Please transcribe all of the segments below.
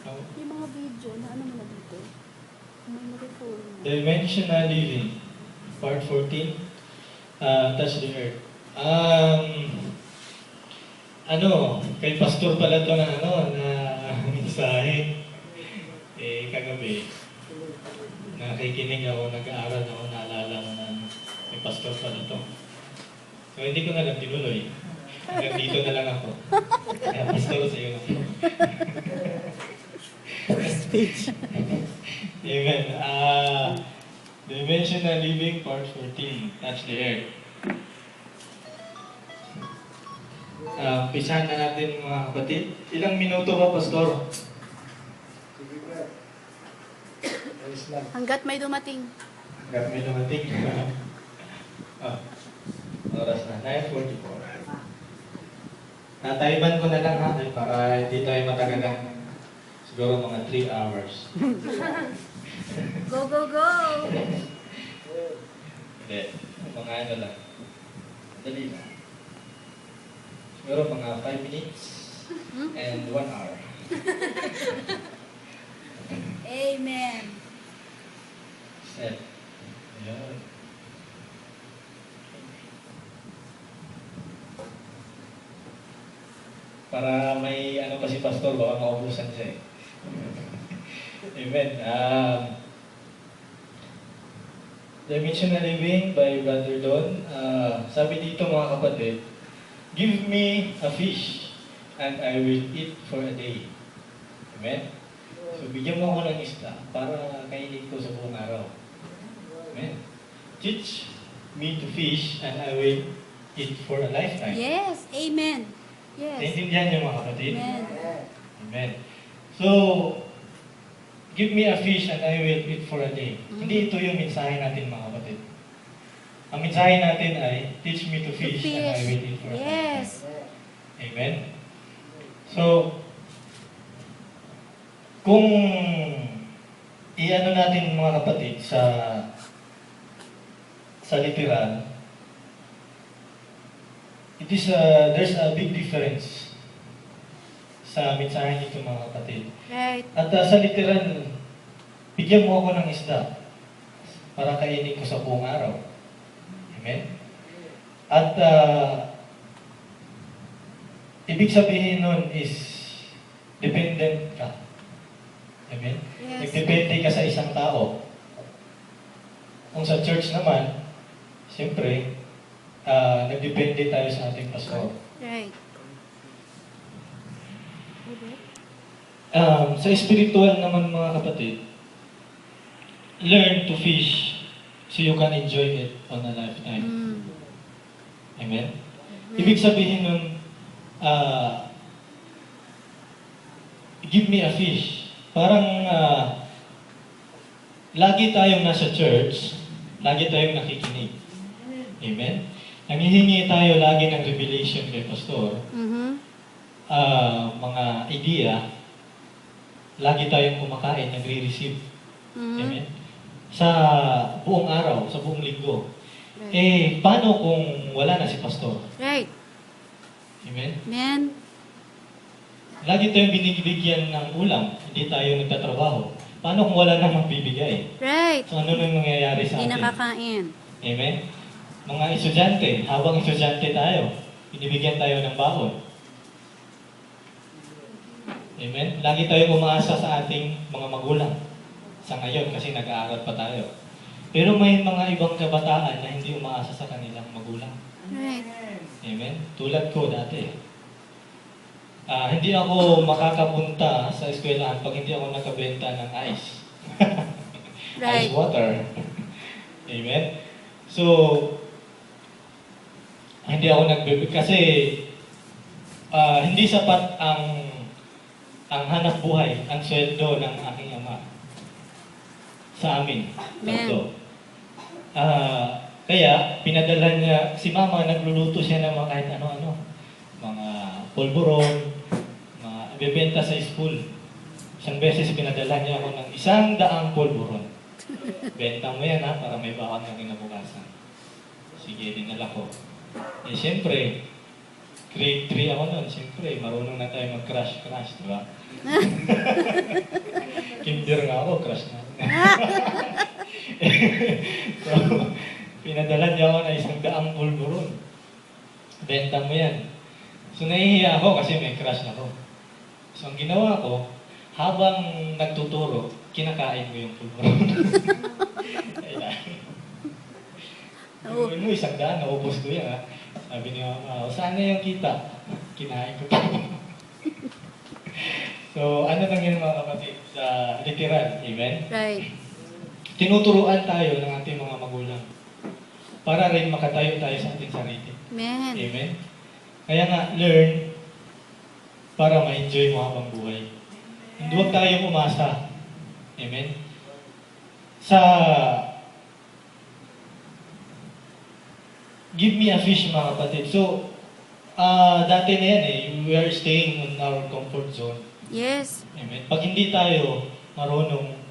Yung mga video na ano mo na dito. May na-record mo. Dimensional Living, Part 14, Touch the Earth. Kay Pastor pala to na mensahe. Kagabi, nakikinig ako, nag-aaral ako, naalala ko na may Pastor pala to. So, hindi ko na lang tinuloy. Hanggang dito na lang ako. Kaya Pastor, sa iyo na po. Speech. Amen. Dimensional Living, Part 14, Touch the Earth. Umpisahan na natin mga kapatid. Ilang minuto ba, Pastor? Hanggat may dumating. Hanggat may dumating. Oras na. 9:44. Natayban ko na lang ha, para hindi tayo matagalan. Siguro mga 3 hours. Go, go, go! Hindi. Mga ano lang. Dali lang. Siguro mga 5 minutes and 1 hour. Amen. Set. Ayan. Para may ano pa si Pastor, baka maubusan siya eh. Amen. Dimensional Living by Brother Don. Sabi dito mga kapatid, give me a fish and I will eat for a day. Amen? So bigyan mo ako ng isda para kainin ko sa buong araw. Amen? Teach me to fish and I will eat for a lifetime. Yes, amen. Yes. Naintindihan niyo mga kapatid? Amen. Amen. So, give me a fish and I will eat for a day. Hindi ito yung mensahe natin mga kapatid. Ang mensahe natin ay, teach me to fish and I will eat for a day. Yes. Amen? So, kung i-ano natin mga kapatid sa literal, there's a big difference sa mensahe nito mga kapatid. Right. At sa literal, bigyan mo ako ng isda para kainin ko sa buong araw. Amen? At ibig sabihin nun is dependent ka. Amen? Yes. Nagdepende ka sa isang tao. Kung sa church naman, siyempre, nagdepende tayo sa ating pastor. Right. Sa spiritual naman mga kapatid, learn to fish so you can enjoy it on a lifetime. Amen? Ibig sabihin nun, give me a fish. Parang lagi tayong nasa church, lagi tayong nakikinig. Amen? Nangihingi tayo lagi ng revelation kay Pastor. Mga idea, lagi tayong kumakain, nagre-receive. Amen? Sa buong araw, sa buong linggo. Paano kung wala na si Pastor? Right. Amen? Amen. Lagi tayong binibigyan ng ulam, hindi tayo nagtatrabaho. Paano kung wala nang magbibigay? Right. So ano nang nangyayari sa Hindi atin? nakakain. Amen? Mga estudyante, habang estudyante tayo, binibigyan tayo ng baon. Amen? Lagi tayong umaasa sa ating mga magulang. Sa ngayon, kasi nag-aaral pa tayo. Pero may mga ibang kabataan na hindi umaasa sa kanilang magulang. Right. Amen? Tulad ko dati. Hindi ako makakapunta sa eskwelahan pag hindi ako nakabenta ng ice. Right. Ice water. Amen? So, hindi ako nagbibig kasi hindi sapat ang hanap buhay, ang sweldo ng aking ama sa amin. Tatlo. Kaya, pinadala niya, si mama nagluluto siya ng mga kahit ano-ano. Mga polvoron, mga ibebenta sa school. Isang beses pinadala niya ako ng 100 polvoron. Benta mo yan ha, para may baon ng kinabukasan. Sige, dinala ko. Siyempre, grade 3 ako noon. Siyempre, marunong na tayo mag-crush-crush, di ba? Kinder nga ako, crush na ako. So, pinadala niya ako na 100 pulburon. Benta mo yan. So, nahihiya ako kasi may crush ako. So, ang ginawa ko, habang nagtuturo, kinakain ko yung pulburon. Gawin mo, 100, naubos ko yan, ha? Sabi niya, saan na yung kita? Kinain ko. So, ano lang yun mga kapatid? Sa literal, amen? Right. Tinuturuan tayo ng ating mga magulang para rin makatayo tayo sa ating sarili. Amen. Amen? Kaya nga, learn para ma-enjoy mo habang buhay. Hindi huwag tayong umasa. Amen? Sa give me a fish, mga kapatid. So, dati na yan we are staying on our comfort zone. Yes. Amen? Pag hindi tayo marunong,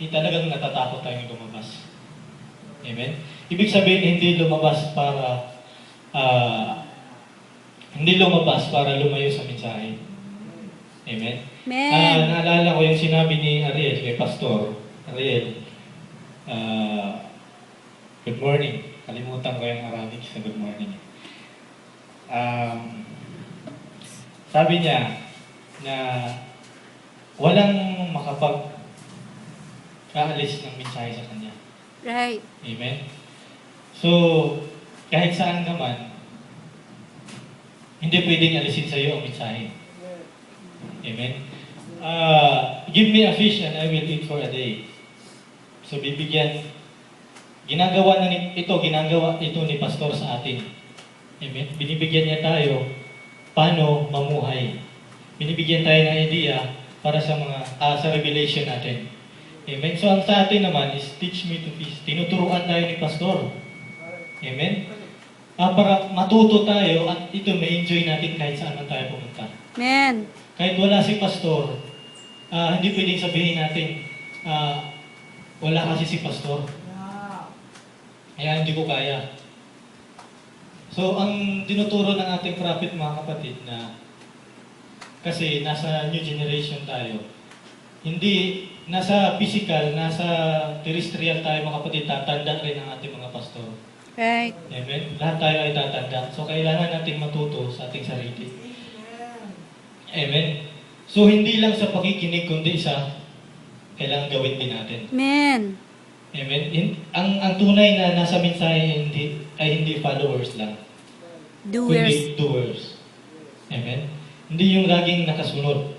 talagang natatakot tayong lumabas. Amen? Ibig sabihin, hindi lumabas para lumayo sa mensahe. Amen? Amen. Naalala ko yung sinabi ni Ariel, kay Pastor Ariel, good morning. Kalimutan ko yung Arabic sa good morning. Sabi niya na walang makapag-aalis ng mensahe sa kanya. Right. Amen? So, kahit saan naman, hindi pwedeng alisin sa iyo ang mensahe. Amen? Give me a fish and I will eat for a day. So, ginagawa ito ni Pastor sa atin. Amen? Binibigyan niya tayo paano mamuhay. Binibigyan tayo ng idea para sa sa revelation natin. Amen? So, ang sa atin naman is teach me to fish. Tinuturuan tayo ni Pastor. Amen? Para matuto tayo at ito ma-enjoy natin kahit saan man tayo pumunta. Amen. Kahit wala si Pastor, hindi pwedeng sabihin natin, wala kasi si Pastor. Kaya hindi ko kaya. So, ang tinuturo ng ating prophet, mga kapatid, na kasi nasa new generation tayo, hindi nasa physical, nasa terrestrial tayo, mga kapatid, tatanda rin ang ating mga pastor. Right. Amen? Lahat tayo ay tatanda. So, kailangan nating matuto sa ating sarili. Amen? So, hindi lang sa pakikinig, kundi kailangan gawin din natin. Amen. Amen? Ang tunay na nasa mensahe ay hindi followers lang. Doers. Kundi doers. Amen? Hindi yung laging nakasunod,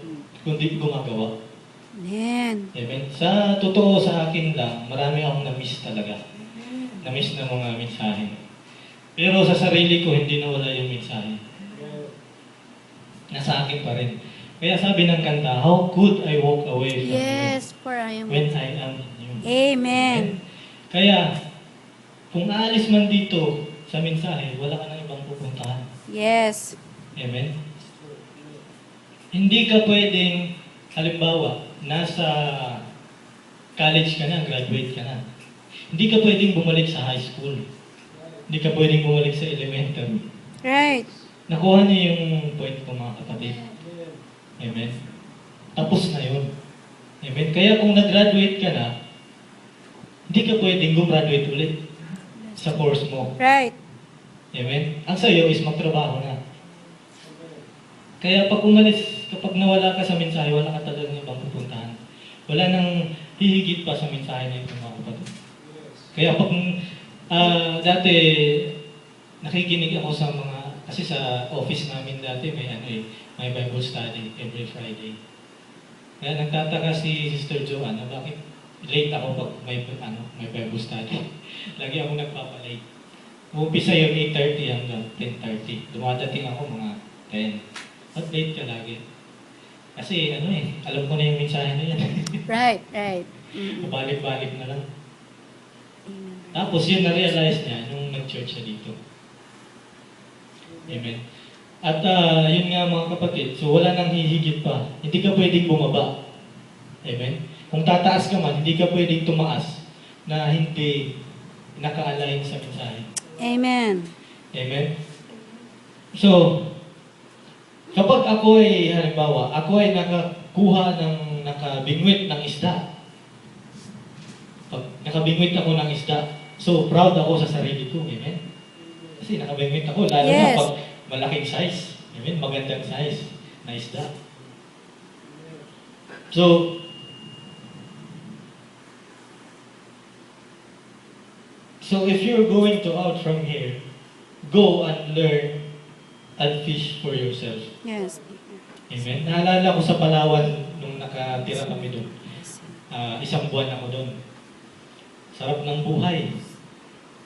kundi gumagawa. Amen. Amen? Sa totoo sa akin lang, marami akong na-miss talaga. Na-miss na mga mensahe. Pero sa sarili ko, hindi nawala yung mensahe. Nasa akin pa rin. Kaya sabi ng kanta, how could I walk away from Yes, for I you am. when I am in you? Amen. Kaya, kung aalis man dito sa mensahe, wala ka nang ibang pupuntahan. Yes. Amen? Hindi ka pwedeng, halimbawa, nasa college ka na, graduate ka na. Hindi ka pwedeng bumalik sa high school. Hindi ka pwedeng bumalik sa elementary. Right. Nakuha niyo yung point ko, mga kapatid. Amen? Tapos na yun. Amen? Kaya kung nag-graduate ka na, hindi ka pwedeng gumraduate ulit sa course mo. Right. Amen? Ang sa'yo is magtrabaho na. Kaya kapag nawala ka sa mensahe, wala ka talagang ibang pupuntahan. Wala nang hihigit pa sa mensahe na ito, mga kapatid. Kaya pag dati, nakikinig ako sa kasi sa office namin dati may Bible study every Friday. Kaya nagtataka si Sister Joanna, bakit late ako pag may Bible study. Lagi ako nagpapalate. Umpisa yung 8:30 hanggang 10:30. Dumadating ako mga 10. Ba't late ka lagi? Kasi alam ko na yung mensahe na yan. Right. Right. Balik-balik na lang. Amen. Tapos yun na-realize niya nung nag-church siya dito. Amen. At yun nga, mga kapatid, so wala nang hihigit pa. Hindi ka pwedeng bumaba. Amen. Kung tataas ka man, hindi ka pwedeng tumaas na hindi naka-align sa mensahe. Amen. Amen. So, Kapag ako ay, halimbawa, ako ay nakakuha ng, nakabingwit ng isda. Pag nakabingwit ako ng isda, so proud ako sa sarili ko, amen? Kasi nakabingwit ako, lalo na Yes. pag malaking size, amen? Magandang size na isda. So if you're going to out from here, go and learn and fish for yourself. Yes. Amen? Naalala ko sa Palawan nung nakatira kami doon. Isang buwan ako doon. Sarap ng buhay.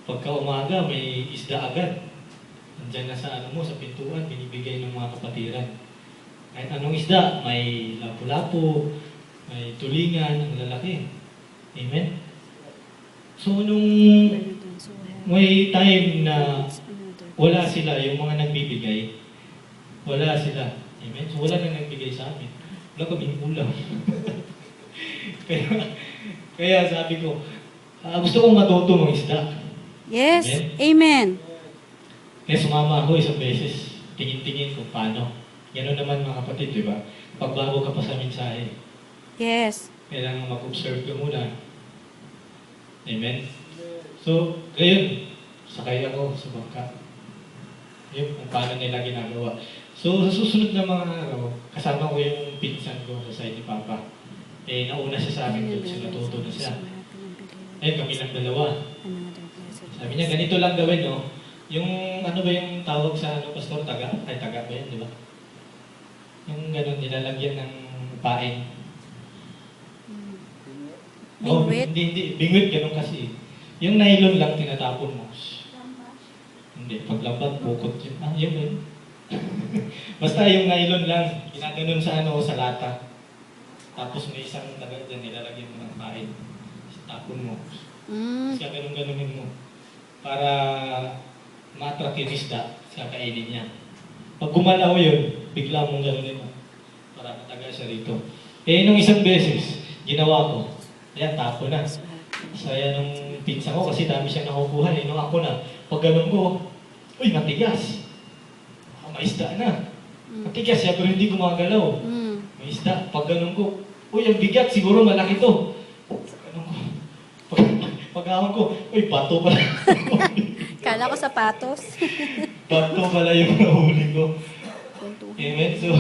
Pagka umaga, may isda agad. Nandiyan na sa sa pintuan, binibigay ng mga kapatiran. Kahit anong isda, may lapu-lapu, may tulingan, ang lalaki. Amen? So, nung may time na wala sila, yung mga nagbibigay, wala sila. Amen? So, wala na nagbigay sa amin. Wala kaming ulam. kaya sabi ko, gusto kong matuto ng isda. Yes. Amen? Amen. Kaya sumama ako isang beses, tingin-tingin kung paano. Yan naman mga kapatid, di ba? Pagbago ka pa sa mensahe, Yes. kailangan mag-observe ka muna. Amen? So, ngayon, sakay ako sa bangka. Yun kung paano nila ginagawa. So, sa susunod na mga araw, kasama ko yung pinsan ko sa side ni Papa. Nauna siya sa akin doon, siya natuto na siya. Kami lang dalawa. Sabi niya, ganito lang gawin, no? Yung, ano ba yung tawag sa, pastor, taga? Ay, taga ba yan, di ba? Yung gano'n, nilalagyan ng pain. Bingwit? Hindi. Bingwit, gano'n kasi. Yung nylon lang, tinatapon mo. Hindi, paglambat, bukot yun. Yun. Basta yung nylon lang, ginaganon sa sa lata. Tapos may isang taga dyan, nilalagyan mo ng pain. Tapon mo. Kasi ganun-ganunin mo. Para ma-attract yung isda sa kainin niya. Pag gumalaw yun, bigla mong ganunin mo. Para matagal siya rito. Nung isang beses, ginawa ko. Ayan, tapo na. So, ayan nung pinsa ko, kasi dami siyang nakukuha. Nung ako na, pag ganun ko, uy, matigas. May isda na. Matigas siya, pero hindi gumagalaw. May isda. Pag ganun ko, uy, ang bigat, siguro malaki to. Ganun ko. Pag-ahon ko, uy, bato pala. Kala ko sapatos. Bato pala yung nahuli ko. Amen? So,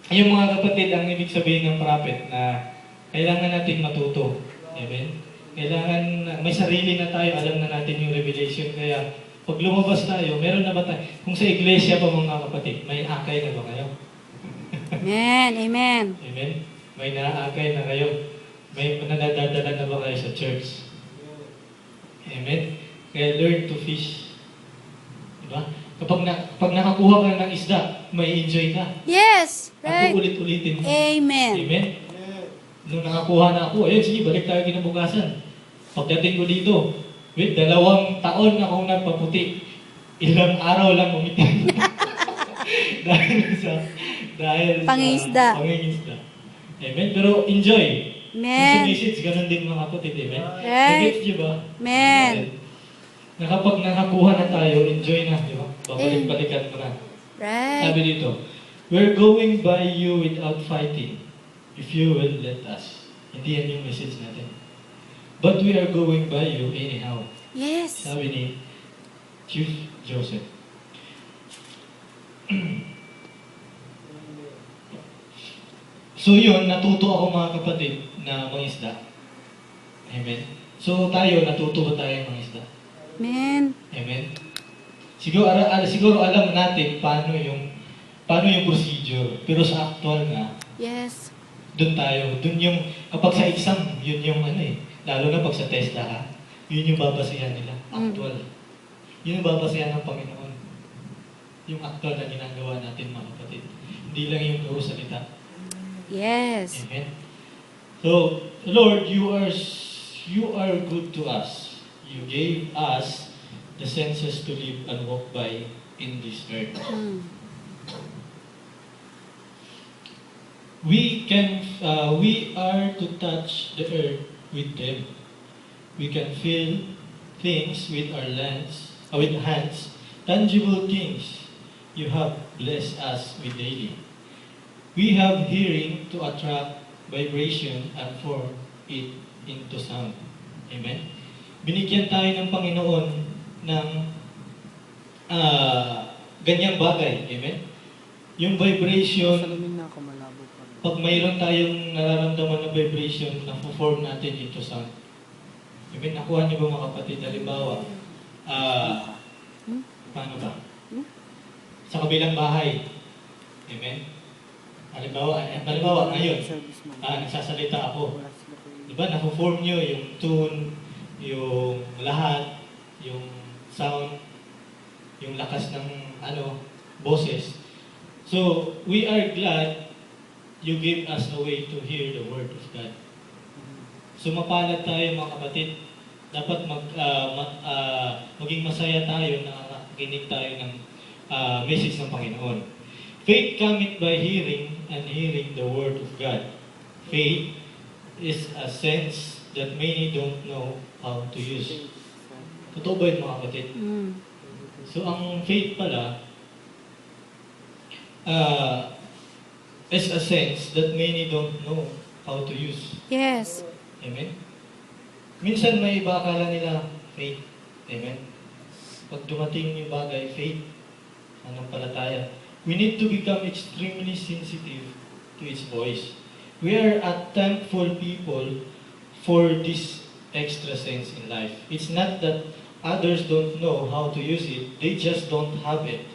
yung mga kapatid, ang ibig sabihin ng prophet na kailangan natin matuto. Amen? Kailangan, may sarili na tayo, alam na natin yung revelation. Kaya, pag lumabas tayo, meron na ba tayo? Kung sa iglesia pa mga kapatid, may akay na ba kayo? Amen. Amen. Amen? May naakay na kayo. May nadadala na ba kayo sa church? Amen? Kaya learn to fish. Diba? Kapag nakakuha ka ng isda, may enjoy ka. Yes. At Right. ulit-ulitin mo. Amen. Amen? Nung nakakuha na ako, sige, balik tayo kinabukasan. Pagdating ko dito, 2 taon akong nagpaputi. Ilang araw lang umitin. dahil sa Pangingisda. pangingisda. Amen? Pero enjoy. Amen. Yung message, ganun din mga kapatid. Amen? Right. Nag-gets nyo ba? Amen. Na kapag nakakuha na tayo, enjoy na. Di ba? Babalik-balikan mo na. Right. Sabi dito, we're going by you without fighting, if you will let us. Hindi yan yung message natin. But we are going by you anyhow. Yes. Sabi ni Chief Joseph. So yun, natuto ako mga kapatid na mangisda. Amen. So tayo, natuto ba tayo mangisda? Amen. Amen. Siguro alam natin paano yung procedure. Pero sa actual na, Yes. doon tayo. Doon yung, kapag sa exam, yun yung lalo na pag sa TESDA ka, yun yung babasihan nila. Actual. Yun yung babasihan ng Panginoon. Yung actual na ginagawa natin mga kapatid. Hindi lang yung puro salita. Yes. Amen. So, Lord, you are good to us. You gave us the senses to live and walk by in this earth. We are to touch the earth with them. We can feel things with our hands, tangible things. you have blessed us with daily. We have hearing to attract vibration and form it into sound. Amen? Binigyan tayo ng Panginoon ng ganyang bagay. Amen? Yung vibration, Salamin na ako, malabo pa. pag mayroon tayong nararamdaman na vibration, na-form natin into sound. Amen? Nakuha niyo ba mga kapatid? Halimbawa, paano ba? Sa kabilang bahay. Amen? Halimbawa ngayon, Service mo. nagsasalita ako. Wala sila po yun. Diba, na-form nyo yung tune, yung lahat, yung sound, yung lakas ng boses. So, we are glad you gave us a way to hear the Word of God. So, mapalad tayo mga kapatid. Dapat maging masaya tayo na nakikinig tayo ng message ng Panginoon. Faith cometh by hearing, and hearing the Word of God. Faith is a sense that many don't know how to use. Totoo ba yun mga kapatid? So, ang faith pala is a sense that many don't know how to use. Yes. Amen? Minsan may iba akala nila faith. Amen? Pag dumating yung bagay, faith, palataya. We need to become extremely sensitive to its voice. We are a thankful people for this extra sense in life. It's not that others don't know how to use it, they just don't have it.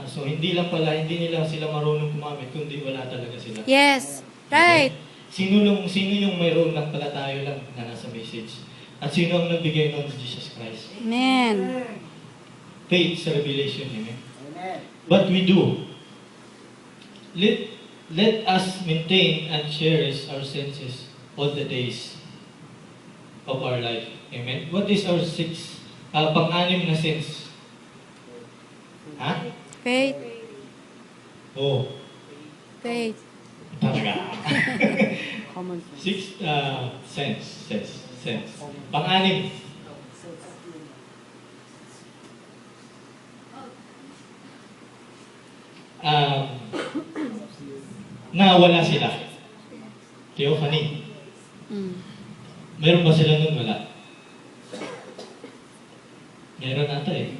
So hindi nila sila marunong gumamit, kundi wala talaga sila. Yes. Right. Sino yung mayroon lang pala tayo lang na nasa message? At sino ang nagbigay nun? Jesus Christ. Amen. Faith sa revelation. Amen. But we do. Let us maintain and cherish our senses all the days of our life. Amen. What is our pang-anim na sense? Ha? Faith. Oh, Faith. talaga. Common sense. Sense. Pang-anim. Na wala sila. Theophany. Meron ba sila nun? Wala. Meron ata eh.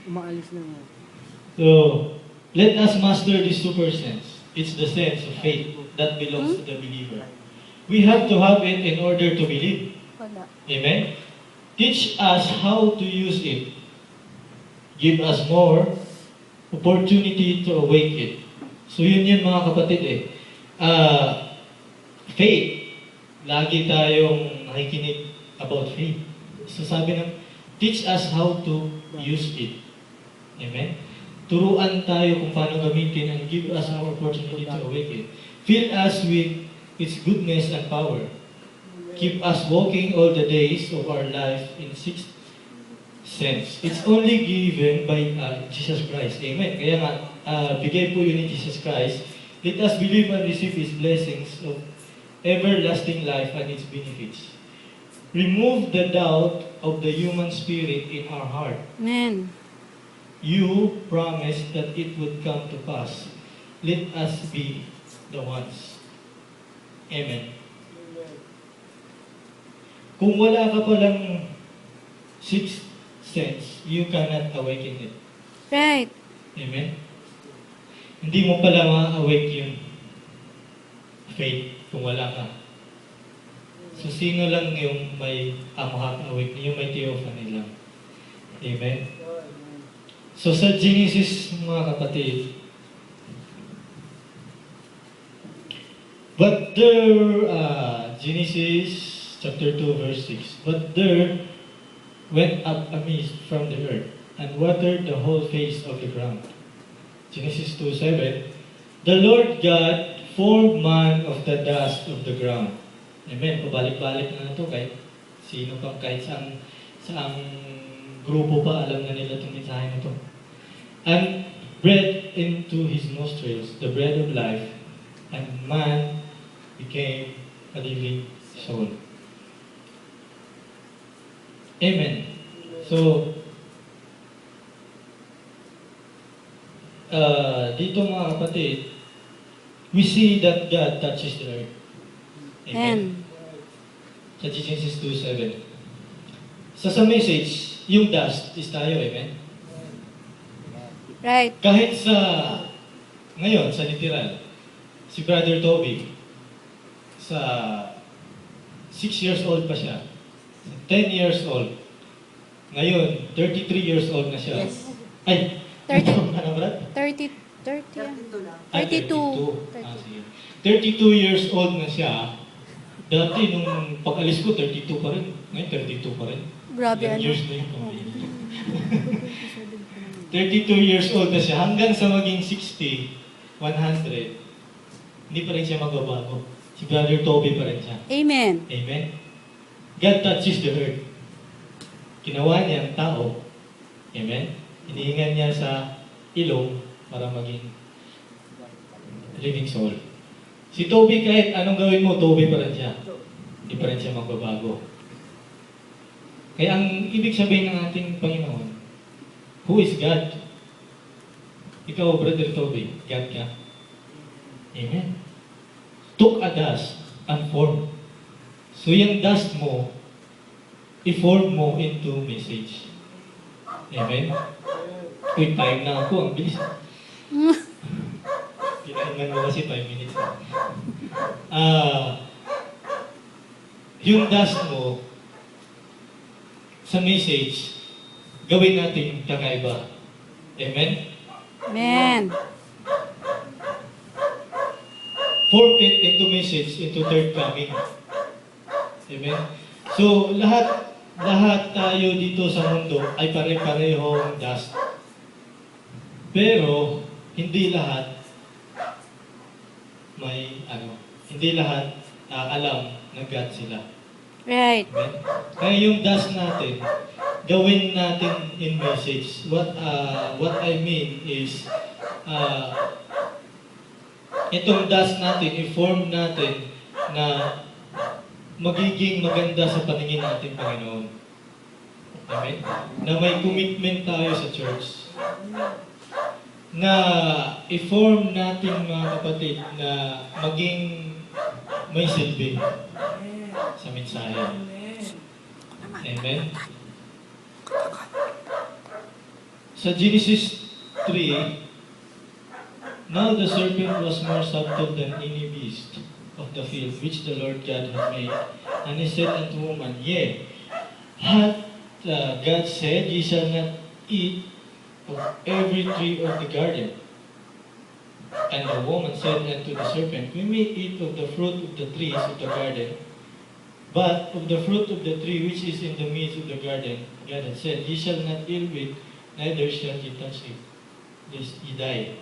Umaalis na nga. So, let us master this super sense. It's the sense of faith that belongs to the believer. We have to have it in order to believe. Wala. Amen? Teach us how to use it. Give us more opportunity to awake it. So yun mga kapatid eh. Faith. Lagi tayong nakikinig about faith. So sabi ng, teach us how to use it. Amen? Turuan tayo kung paano gamitin and give us more opportunity to awake it. Fill us with its goodness and power. Keep us walking all the days of our life in sixth sense. It's only given by Jesus Christ. Amen. Kaya nga, bigay po yun ni Jesus Christ. Let us believe and receive His blessings of everlasting life and its benefits. Remove the doubt of the human spirit in our heart. Amen. You promised that it would come to pass. Let us be the ones. Amen. Kung wala ka palang sixth sense, you cannot awaken it. Right. Amen? Hindi mo pala ma-awake yung faith kung wala ka. So, sino lang yung may makaka-awake, yung may theophany lang. Amen? So, sa Genesis, mga kapatid, but there, Genesis chapter 2, verse 6, but there went up a mist from the earth and watered the whole face of the ground. Genesis 2:7, the Lord God formed man of the dust of the ground. Amen. Pabalik-balik na ito kahit sino pang kahit saang grupo pa alam na nila itong mensahe na ito. And breathed into his nostrils the breath of life, and man became a living soul. Amen. So, dito mga kapatid, we see that God touches the earth. Amen. And. Sa Genesis 2:7. Sa message, yung dust is tayo, amen? Right. Kahit ngayon, sa literal, si Brother Toby, sa 6 years old pa siya, 10 years old, ngayon, 33 years old na siya. Yes. Ay, 30. ano, Brad? 30. 30. 32 lang. 32. Sige. 32 years old na siya. Dati, nung pag-alis ko, 32 pa rin. Ngayon, 32 pa rin. Grabe, Ilang ano? years na yun. 32 years old na siya. Hanggang sa maging 60, 100, hindi pa rin siya magbabago. Si Brother Toby pa rin siya. Amen. Amen? God touches the earth. Ginawa niya ang tao. Amen? Hinihingan niya sa ilong para maging living soul. Si Toby, kahit anong gawin mo, Toby pa rin siya. Hindi pa rin siya magbabago. Kaya ang ibig sabihin ng ating Panginoon, who is God? Ikaw, Brother Toby, God ka. Amen? Took a dust and formed. So yung dust mo, i-form mo into message. Amen? Uy, time na ako. Ang bilis. Kinahingan mo kasi 5 minutes. Yung dust mo, sa message, gawin natin kakaiba. Amen? Amen. Form it into message, into third coming. Amen? So, lahat tayo dito sa mundo ay pare-parehong dust. Pero, hindi lahat hindi lahat alam na God sila. Right. Amen? Kaya yung dust natin, gawin natin in message. What I mean is, itong dust natin, i-form natin na magiging maganda sa paningin natin, Panginoon. Amen? Na may commitment tayo sa church. Na i-form natin, mga kapatid, na maging may silbi sa mensahe. Amen? Sa Genesis 3, now the serpent was more subtle than any beast of the field which the Lord God had made. And he said unto woman, Yea, hath God said, Ye shall not eat of every tree of the garden. And the woman said unto the serpent, We may eat of the fruit of the trees of the garden, but of the fruit of the tree which is in the midst of the garden, God had said, Ye shall not eat of it, neither shall ye touch it, lest ye die.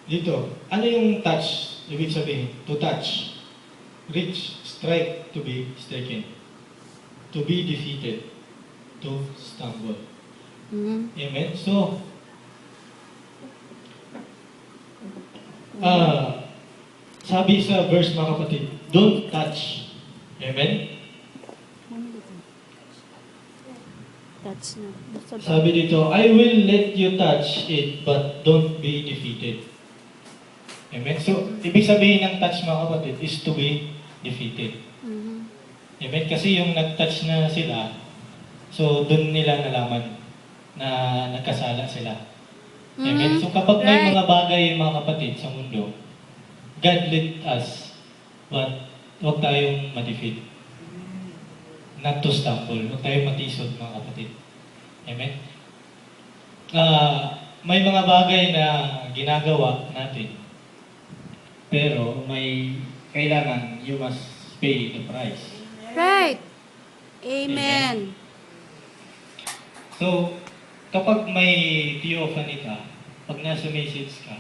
Dito, ano yung touch? Ibig sabihin, to touch, reach, strike, to be stricken, to be defeated, to stumble. Mm-hmm. Amen? So, sabi sa verse, mga kapatid, don't touch. Amen? That's not. Sabi dito, I will let you touch it, but don't be defeated. Amen? So, ibig sabihin ng touch, mga kapatid, is to be defeated. Mm-hmm. Amen? Kasi yung nag-touch na sila, so doon nila nalaman na nagkasala sila. Amen? So kapag may Right. mga bagay, mga kapatid, sa mundo, God let us, but huwag tayong ma-defeat. Not to stumble. Huwag tayong matisod, mga kapatid. Amen? May mga bagay na ginagawa natin, pero may kailangan, you must pay the price. Right. Amen. So, kapag may theophany ka, pag nasa message ka,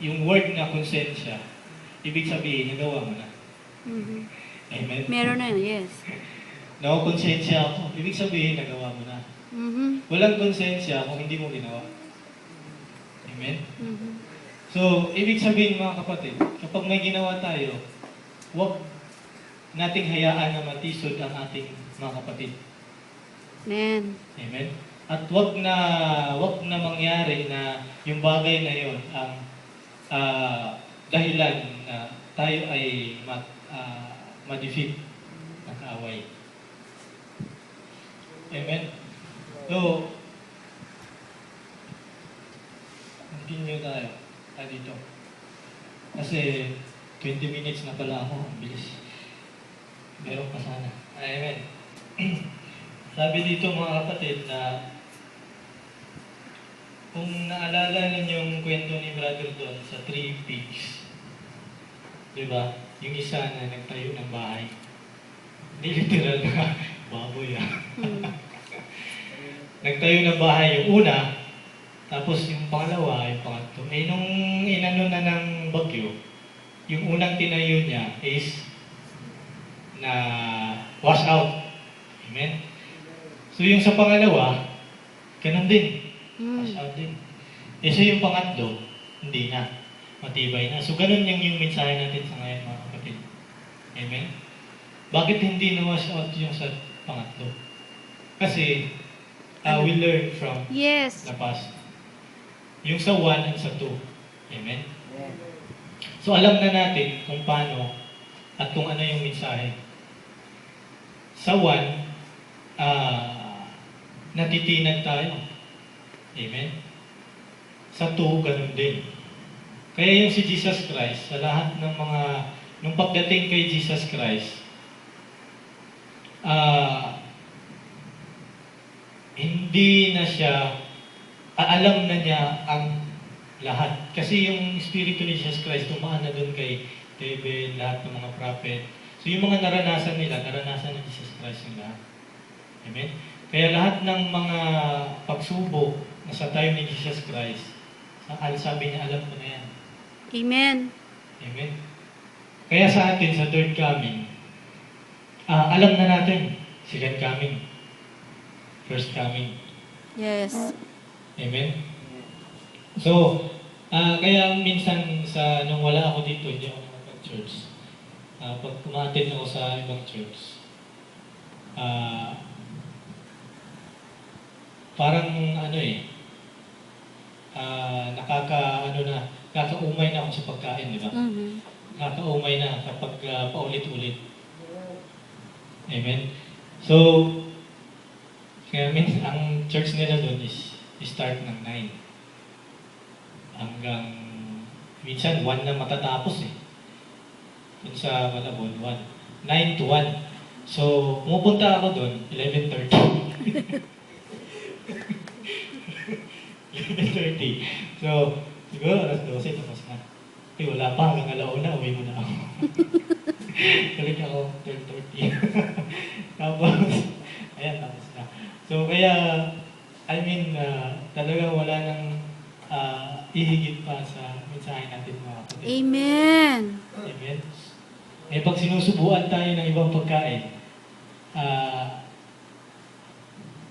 yung word na konsensya, ibig sabihin, nagawa mo na. Mm-hmm. Amen? Meron na yun, yes. Nakakonsensya ako, ibig sabihin, nagawa mo na. Mm-hmm. Walang konsensya kung hindi mo ginawa. Amen? Mm-hmm. So, ibig sabihin, mga kapatid, kapag may ginawa tayo, huwag nating hayaan na matisod ang ating mga kapatid. Amen. Amen? At wag na mangyari na yung bagay na yon ang dahilan na tayo ay ma-defeat ng kaaway. Amen? So, continue tayo. Dito. Kasi 20 minutes na pala ako. Ang bilis. Meron pa sana. Amen. Sabi dito mga kapatid na kung naalala ninyo yung kwento ni Brother Don sa 3 pigs, di ba? Yung isa na nagtayo ng bahay. Hindi literal na baboy Nagtayo ng bahay yung una, tapos yung pangalawa, yung pangatlo. Eh nung inano na ng bagyo, yung unang tinayo niya is na wash out. Amen? So yung sa pangalawa, ganun din. Wash out din. Eh so yung pangatlo, hindi na. Matibay na. So ganun yung mensahe natin sa ngayon mga kapatid. Amen? Bakit hindi na wash out yung sa pangatlo? Kasi we learn from Yes. the past. Yung sa 1 at sa 2. Amen? So alam na natin kung paano at kung ano yung mensahe. Sa 1, natitinag tayo. Amen? Sa 2, ganun din. Kaya yung si Jesus Christ, sa lahat ng mga, nung pagdating kay Jesus Christ, hindi na siya, alam na niya ang lahat. Kasi yung Espiritu ni Jesus Christ, tumaan na doon kay David, lahat ng mga prophet. So yung mga naranasan nila, naranasan ni Jesus Christ yung lahat. Amen? Kaya lahat ng mga pagsubok na sa time ni Jesus Christ, sabi niya, alam ko na yan. Amen. Amen? Kaya sa atin, sa third coming, alam na natin, second coming, first coming. Yes. Amen? So, kaya minsan nung wala ako dito, hindi ako nakapag-church. Pag kumatin ako sa ibang church, parang nakakaumay na ako sa pagkain, di ba? Mm-hmm. Nakakaumay na kapag paulit-ulit. Amen? So, kaya ang church nila doon is start ng 9. Hanggang, minsan 1 na matatapos eh. Doon sa Malabon, 1. 9 to 1. So, pumupunta ako doon, 11:30. 11:30. So, siguro alas 12, tapos na. Eh, wala pa, hanggang alauna, uwi mo na ako. Balik ako, 12:30. Tapos, ayan, tapos na. So, kaya, talagang wala nang ihigit pa sa mensahe natin mga kapatid. Amen. Amen. Eh, pag sinusubuan tayo ng ibang pagkain,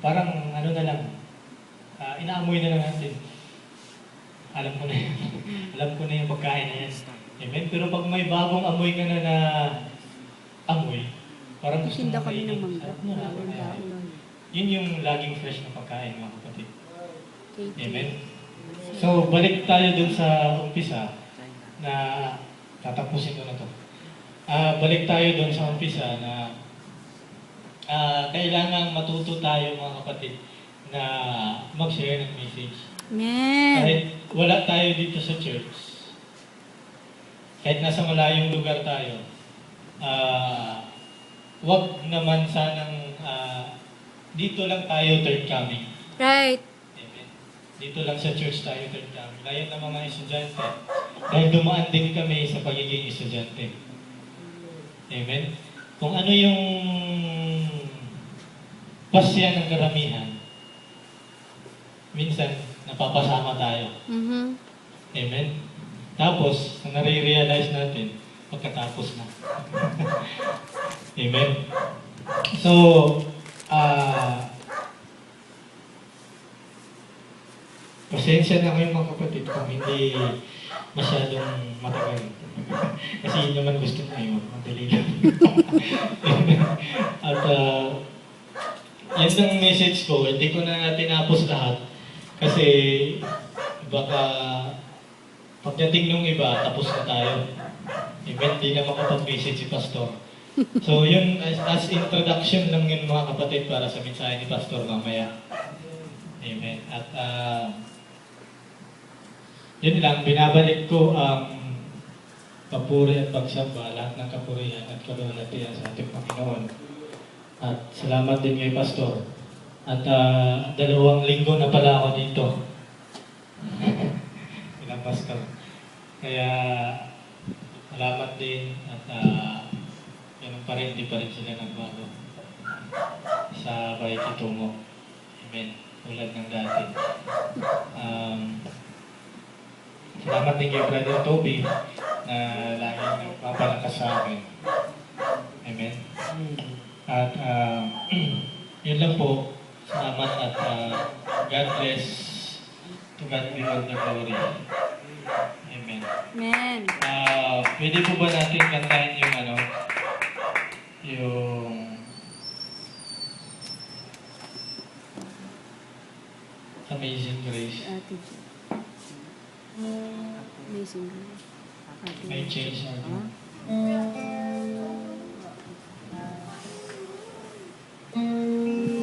parang na lang, inaamoy na lang natin. Alam ko na yan. Alam ko na yung pagkain na yan. Amen. Pero pag may bagong amoy ka na amoy, parang gusto mo Tinda kami ng kainin. mangga. Sarap na lang. Yun yung laging fresh na pagkain mga kapatid. Amen. So, balik tayo dun sa umpisa na tatapusin ko na to. Balik tayo dun sa umpisa na kailangan matuto tayo mga kapatid na mag-share ng message. Amen. Kahit wala tayo dito sa church, kahit nasa malayong lugar tayo, wag naman sanang dito lang tayo third coming. Right. Amen. Dito lang sa church tayo third coming. Layan ng mga estudyante. Dahil dumaan din kami sa pagiging estudyante. Amen. Kung ano yung pasya ng karamihan, minsan napapasama tayo. Mm-hmm. Amen. Tapos, nare-realize natin pagkatapos na. Amen. So, pasensya na kayo mga kapatid kung hindi masyadong matagal. Kasi yun naman gusto ko eh, madali lang. At yan ang message ko, hindi ko na tinapos lahat. Kasi baka pagdating nung iba, tapos na tayo. Even di na makapag-message si Pastor. So yun, as introduction lang yun mga kapatid para sa mensahe ni Pastor mamaya. Amen. At yun lang, binabalik ko ang papuri at pagsamba, lahat ng kapurihan at kalulatian sa ating Panginoon. At salamat din kay Pastor. At 2 linggo na pala ako dito. Bilang Pastor. Kaya salamat din at ganun pa rin, di pa rin sila nagbago sa pakikitungo. Amen. Tulad ng dati. Salamat din kay Brother Toby na laging nagpapalakas sa akin. Amen. At yun lang po. Salamat at God bless. To God be all the glory. Amen. Amen. Pwede po ba natin kantahin yung yung Amazing Grace. Ate G. Amazing Grace. Ate May G. change na ito. Amazing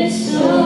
Jesús.